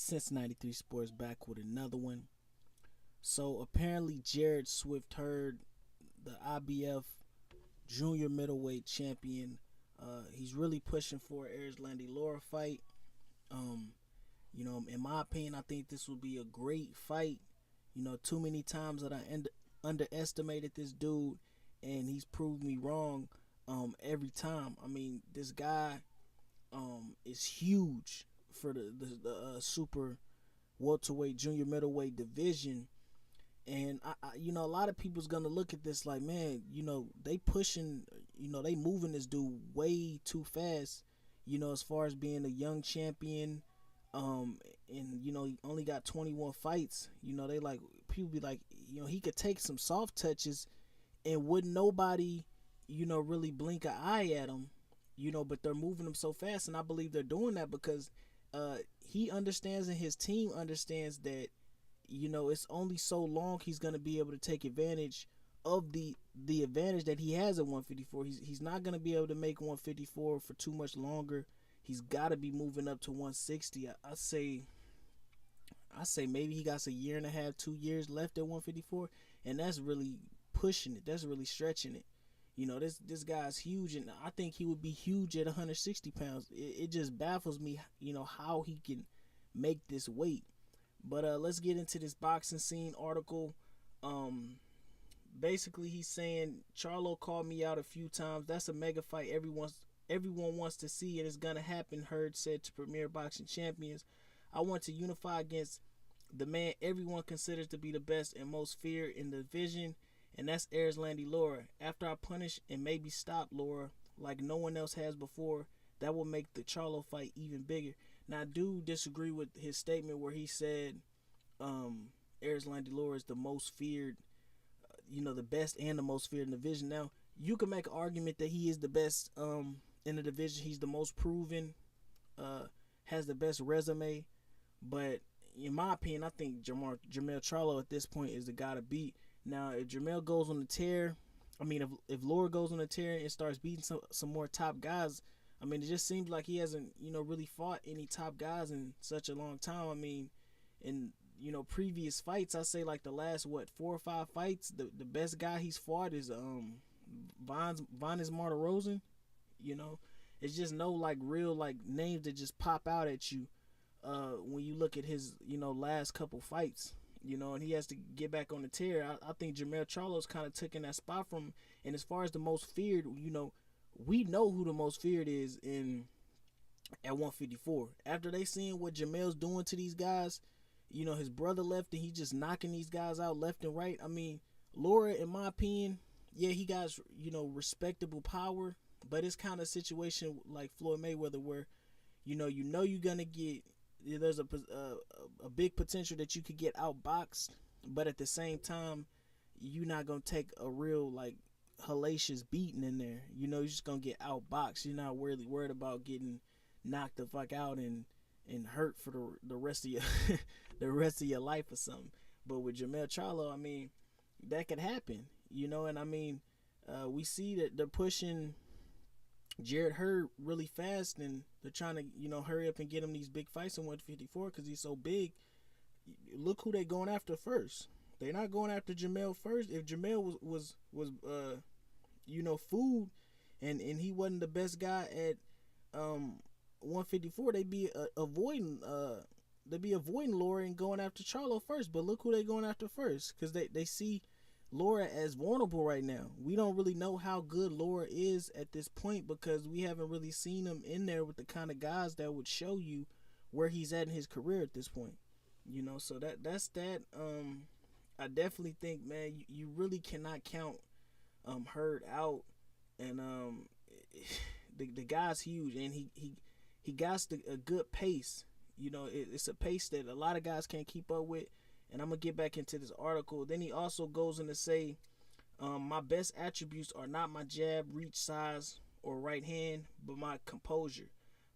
Cincinnati 3 Sports back with another one. So apparently Jarrett Hurd, the IBF junior middleweight champion, he's really pushing for an Erislandy Lara fight. Um, in my opinion, I think this will be a great fight. Too many times that I underestimated this dude, and he's proved me wrong every time. I mean, this guy is huge for the super welterweight junior middleweight division. And a lot of people's gonna look at this like, man, they pushing, they moving this dude way too fast, as far as being a young champion. And he only got 21 fights. They like, people be like, he could take some soft touches and wouldn't nobody, really blink an eye at him, but they're moving him so fast. And I believe they're doing that because he understands and his team understands that, it's only so long he's going to be able to take advantage of the advantage that he has at 154. He's not going to be able to make 154 for too much longer. He's got to be moving up to 160. I say maybe he got a year and a half, 2 years left at 154, and that's really pushing it. That's really stretching it. This guy's huge, and I think he would be huge at 160 pounds. It just baffles me, how he can make this weight. But let's get into this boxing scene article. Basically, he's saying Charlo called me out a few times. That's a mega fight everyone wants to see, and it's gonna happen. Hurd said to Premier Boxing Champions, "I want to unify against the man everyone considers to be the best and most feared in the division, and that's Erislandy Lara. After I punish and maybe stop Lara like no one else has before, that will make the Charlo fight even bigger." Now, I do disagree with his statement where he said Erislandy Lara is the most feared, the best and the most feared in the division. Now, you can make an argument that he is the best in the division. He's the most proven, has the best resume. But in my opinion, I think Jermell Charlo at this point is the guy to beat. Now, if Jermell goes on the tear, if Lara goes on the tear and starts beating some more top guys, it just seems like he hasn't, really fought any top guys in such a long time. In, previous fights, I say like the last, 4 or 5 fights, the best guy he's fought is Vanes Martirosyan. It's just no like real like names that just pop out at you when you look at his, last couple fights. And he has to get back on the tear. I think Jermell Charlo's kind of taking that spot from him. And as far as the most feared, we know who the most feared is at 154. After they seeing what Jermell's doing to these guys, his brother left and he just knocking these guys out left and right. Lara, in my opinion, yeah, he got, respectable power, but it's kind of a situation like Floyd Mayweather where, you're gonna get, there's a big potential that you could get outboxed, but at the same time, you're not gonna take a real like hellacious beating in there. You're just gonna get outboxed. You're not really worried about getting knocked the fuck out and hurt for the rest of your the rest of your life or something. But with Jermell Charlo, that could happen. And we see that they're pushing Jarrett Hurd really fast, and they're trying to hurry up and get him these big fights in 154 because he's so big. Look who they going after first. They're not going after Jermell first. If Jermell was food, and he wasn't the best guy at 154, they'd be avoiding Lara and going after Charlo first. But look who they going after first, because they see Lara as vulnerable right now. We don't really know how good Lara is at this point because we haven't really seen him in there with the kind of guys that would show you where he's at in his career at this point. So that's that. I definitely think, man, you really cannot count Hurd out, and the guy's huge, and he got a good pace. It's a pace that a lot of guys can't keep up with. And I'm gonna get back into this article. Then he also goes in to say, my best attributes are not my jab, reach, size, or right hand, but my composure.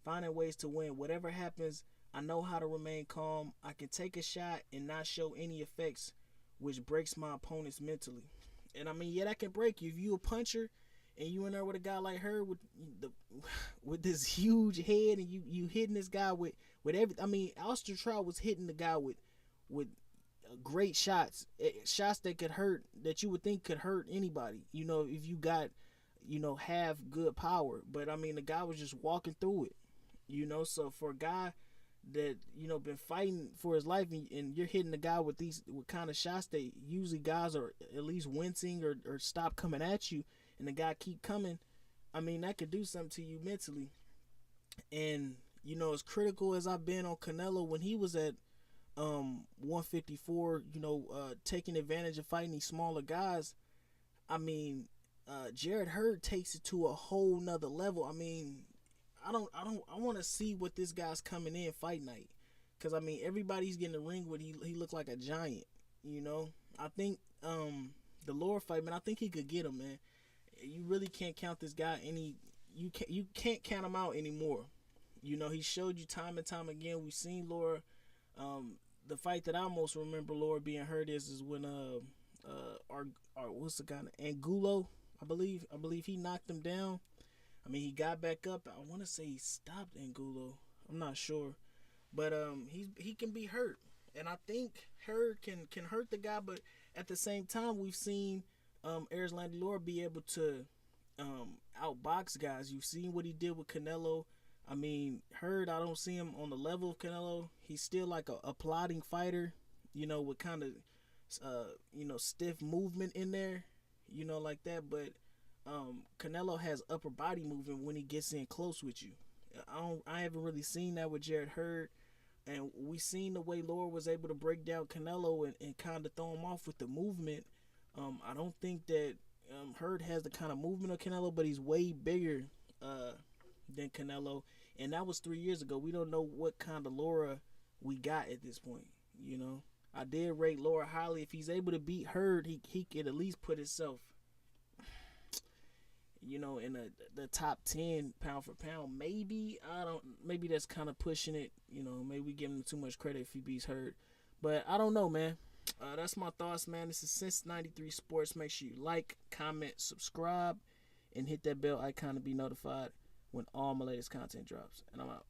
Finding ways to win. Whatever happens, I know how to remain calm. I can take a shot and not show any effects, which breaks my opponents mentally. And yeah, that can break you. If you a puncher and you in there with a guy like her the with this huge head, and you hitting this guy with every. I mean, Trout was hitting the guy with great shots, shots that could hurt, that you would think could hurt anybody. You know, if you got, you know, have good power. But I mean, the guy was just walking through it. You know, so for a guy that, you know, been fighting for his life, and you're hitting the guy with kind of shots that usually guys are at least wincing or stop coming at you, and the guy keep coming. I mean, that could do something to you mentally. And you know, as critical as I've been on Canelo when he was at 154, you know, taking advantage of fighting these smaller guys, I mean, Jarrett Hurd takes it to a whole nother level. I mean, I want to see what this guy's coming in fight night, because I mean, everybody's getting the ring with he looked like a giant. You know, I think the lower fight, man, I think he could get him, man. You really can't count this guy you can't count him out anymore. You know, he showed you time and time again. We've seen Lara. The fight that I most remember Lara being hurt is when our what's the guy, Angulo, I believe he knocked him down. I mean, he got back up. I want to say he stopped Angulo. I'm not sure, but he can be hurt, and I think Hurd can hurt the guy. But at the same time, we've seen Erislandy Lara be able to outbox guys. You've seen what he did with Canelo. I mean, Hurd, I don't see him on the level of Canelo. He's still like a plodding fighter, you know, with kind of you know, stiff movement in there, you know, like that. But Canelo has upper body movement when he gets in close with you. I haven't really seen that with Jarrett Hurd, and we seen the way Lara was able to break down Canelo and kind of throw him off with the movement. I don't think that Hurd has the kind of movement of Canelo, but he's way bigger than Canelo, and that was 3 years ago. We don't know what kind of Lara we got at this point. You know, I did rate Lara highly. If he's able to beat Hurd, he could at least put himself, you know, in the top 10 pound for pound. Maybe that's kind of pushing it. You know, maybe we give him too much credit if he beats Hurd, but I don't know, man. That's my thoughts, man. This is Since 93 Sports. Make sure you like, comment, subscribe, and hit that bell icon to be notified when all my latest content drops. And I'm out.